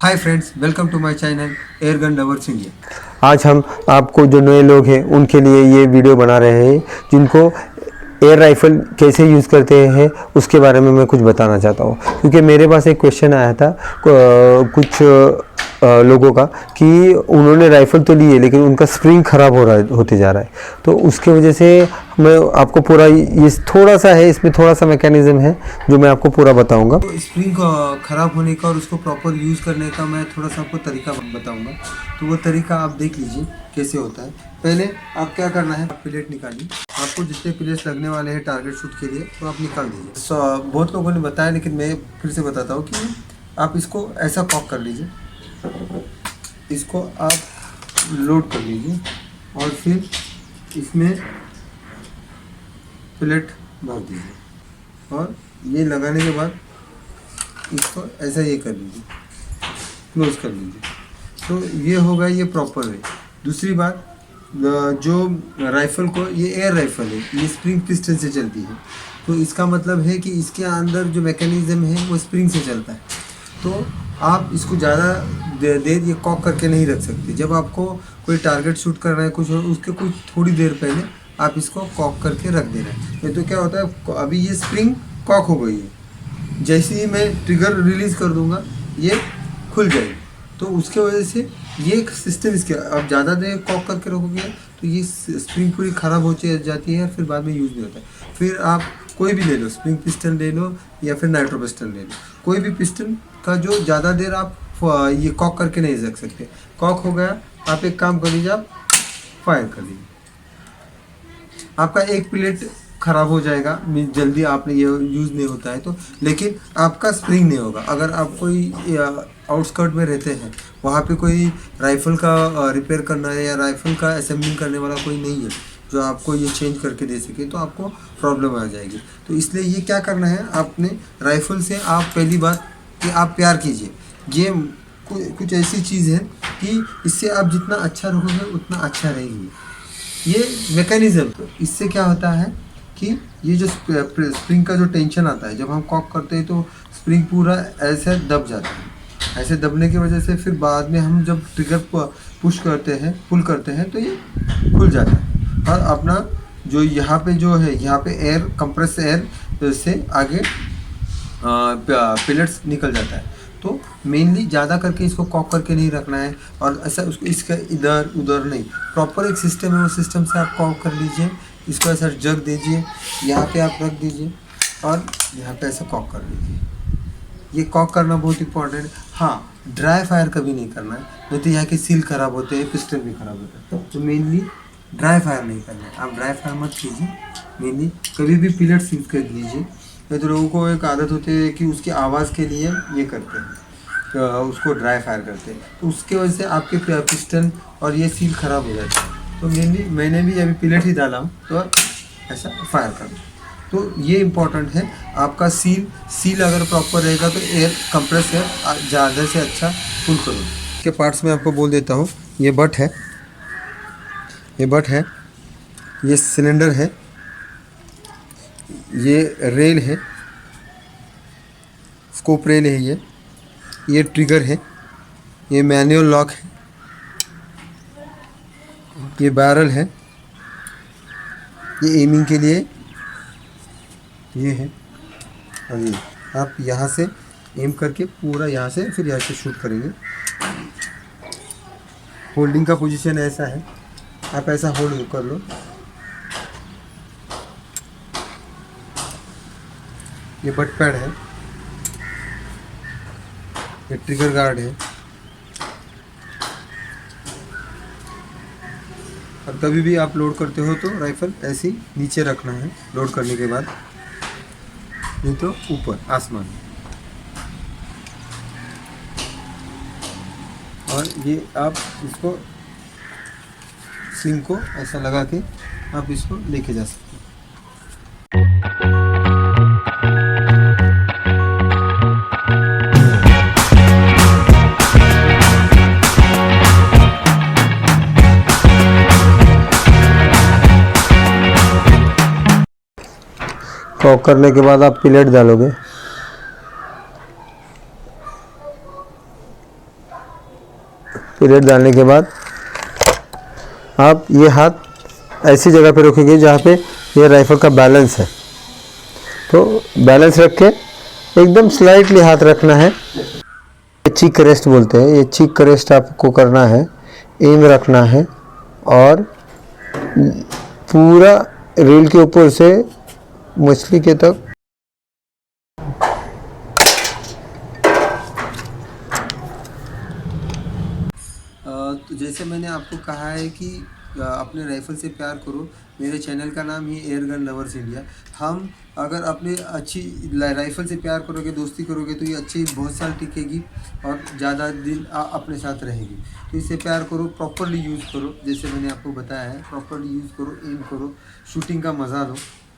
Hi friends, welcome to my channel airgun lovers India. आज हम आपको जो नए लोग हैं उनके लिए ये वीडियो बना रहे हैं जिनको एयर राइफ़ल कैसे यूज़ करते हैं उसके बारे में मैं कुछ बताना चाहता हूँ। क्योंकि मेरे पास एक क्वेश्चन आया था कुछ लोगों का कि उन्होंने राइफ़ल तो ली है लेकिन उनका स्प्रिंग ख़राब होते जा रहा है। तो उसके वजह से मैं आपको पूरा ये थोड़ा सा है, इसमें थोड़ा सा मैकेनिज़्म है जो मैं आपको पूरा बताऊँगा। तो स्प्रिंग ख़राब होने का और उसको प्रॉपर यूज़ करने का मैं थोड़ा सा आपको तरीका बताऊंगा। तो वो तरीका आप देख लीजिए कैसे होता है। पहले आप क्या करना है, प्लेट निकालिए। आपको जितने प्लेट्स लगने वाले हैं टारगेट शूट के लिए तो आप निकाल दीजिए। बहुत लोगों ने बताया लेकिन मैं फिर से बताता हूँ कि आप इसको ऐसा कॉक कर लीजिए, इसको आप लोड कर लीजिए और फिर इसमें प्लेट भर दीजिए और ये लगाने के बाद इसको ऐसा ये कर लीजिए, क्लोज कर लीजिए। तो ये होगा, ये प्रॉपर है। दूसरी बात, जो राइफ़ल को, ये एयर राइफ़ल है, ये स्प्रिंग पिस्टन से चलती है। तो इसका मतलब है कि इसके अंदर जो मैकेनिज़्म है वो स्प्रिंग से चलता है। तो आप इसको ज़्यादा देर ये कॉक करके नहीं रख सकते। जब आपको कोई टारगेट शूट करना है कुछ, और उसके कुछ थोड़ी देर पहले आप इसको कॉक करके रख दे रहे हैं। नहीं तो क्या होता है, अभी ये स्प्रिंग कॉक हो गई है, जैसे ही मैं ट्रिगर रिलीज़ कर दूंगा ये खुल जाएगी। तो उसके वजह से ये एक सिस्टम इसके, आप ज़्यादा देर कॉक करके रखोगे तो ये स्प्रिंग पूरी ख़राब हो जाती है और फिर बाद में यूज़ नहीं होता है। फिर आप कोई भी ले लो, स्प्रिंग पिस्टन ले लो या फिर नाइट्रो पिस्टन ले लो, कोई भी पिस्टन का जो ज़्यादा देर आप ये कॉक करके नहीं रख सकते। कॉक हो गया, आप एक काम कर लीजिए, आप फायर कर लीजिए, आपका एक प्लेट ख़राब हो जाएगा, जल्दी आपने ये यूज़ नहीं होता है तो, लेकिन आपका स्प्रिंग नहीं होगा। अगर आप कोई आउटस्कर्ट में रहते हैं, वहाँ पे कोई राइफ़ल का रिपेयर करना है या राइफ़ल का असेंबलिंग करने वाला कोई नहीं है जो आपको ये चेंज करके दे सके, तो आपको प्रॉब्लम आ जाएगी। तो इसलिए ये क्या करना है, आपने राइफ़ल से आप पहली बात कि आप प्यार कीजिए। ये कुछ ऐसी चीज़ है कि इससे आप जितना अच्छा रहोगे उतना अच्छा रहेंगे। ये मैकेनिज़्म, इससे क्या होता है कि ये जो स्प्रिंग का जो टेंशन आता है, जब हम कॉक करते हैं तो स्प्रिंग पूरा ऐसे दब जाता है। ऐसे दबने की वजह से फिर बाद में हम जब ट्रिगर पुश करते हैं, पुल करते हैं, तो ये खुल जाता है और अपना जो यहाँ पे जो है, यहाँ पे एयर, कंप्रेस एयर से आगे पिलेट्स निकल जाता है। तो मेनली ज़्यादा करके इसको कॉक करके नहीं रखना है और ऐसा उसको इसका इधर उधर नहीं, प्रॉपर एक सिस्टम है, वो सिस्टम से आप कॉक कर लीजिए। इसको ऐसा जग दीजिए, यहाँ पे आप रख दीजिए और यहाँ पे ऐसा कॉक कर लीजिए। ये कॉक करना बहुत इंपॉर्टेंट है। हाँ, ड्राई फायर कभी नहीं करना है, नहीं तो यहाँ के सील ख़राब होते हैं, पिस्टन भी ख़राब होता है। तो मेनली ड्राई फायर नहीं करना है, आप ड्राई फायर मत कीजिए। मेनली कभी भी पिलेट सील कर लीजिए। नहीं तो लोगों को एक आदत होती है कि उसकी आवाज़ के लिए ये करते हैं, तो उसको ड्राई फायर करते हैं, तो उसके वजह से आपके पिस्टन और ये सील ख़राब हो जाता है। तो मेनली मैंने भी अभी पिलेट ही डाला हूँ तो ऐसा फायर कर दो। तो ये इम्पोर्टेंट है, आपका सील अगर प्रॉपर रहेगा तो एयर कंप्रेस एयर ज़्यादा से अच्छा फुल करो। के पार्ट्स में आपको बोल देता हूँ, ये बट है, ये बट है, ये सिलेंडर है, ये रेल है, स्कोप रेल है, ये ट्रिगर है, ये मैनुअल लॉक है, ये बैरल है, ये एमिंग के लिए ये है, और ये आप यहाँ से एम करके पूरा यहाँ से फिर यहाँ से शूट करेंगे। होल्डिंग का पोजीशन ऐसा है, आप ऐसा होल्ड कर लो। ये बट पैड है, ये ट्रिगर गार्ड है। और कभी भी आप लोड करते हो तो राइफल ऐसे ही नीचे रखना है लोड करने के बाद, नहीं तो ऊपर आसमान। और ये आप इसको स्लिंग को ऐसा लगा के आप इसको लेके जा सकते हैं। कॉक करने के बाद आप पिलेट डालोगे, पीरियड डालने के बाद आप ये हाथ ऐसी जगह पे रखेंगे जहाँ पे ये राइफल का बैलेंस है। तो बैलेंस रख के एकदम स्लाइटली हाथ रखना है। चीक रेस्ट बोलते हैं, ये चीक रेस्ट आपको करना है, एम रखना है और पूरा रील के ऊपर से मछली के तक तो जैसे मैंने आपको कहा है कि अपने राइफ़ल से प्यार करो। मेरे चैनल का नाम ही एयर गन लवर्स इंडिया। हम अगर अपने अच्छी राइफ़ल से प्यार करोगे, दोस्ती करोगे तो ये अच्छी बहुत साल टिकेगी और ज़्यादा दिन अपने साथ रहेगी। तो इससे प्यार करो, प्रॉपरली यूज़ करो। जैसे मैंने आपको बताया है, प्रॉपरली यूज़ करो, एम करो, शूटिंग का मज़ा लो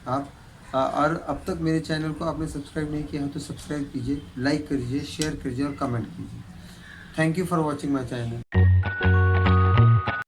आप। और अब तक मेरे चैनल को आपने सब्सक्राइब नहीं किया है तो सब्सक्राइब कीजिए, लाइक कीजिए, शेयर कीजिए और कमेंट कीजिए। Thank you for watching my channel.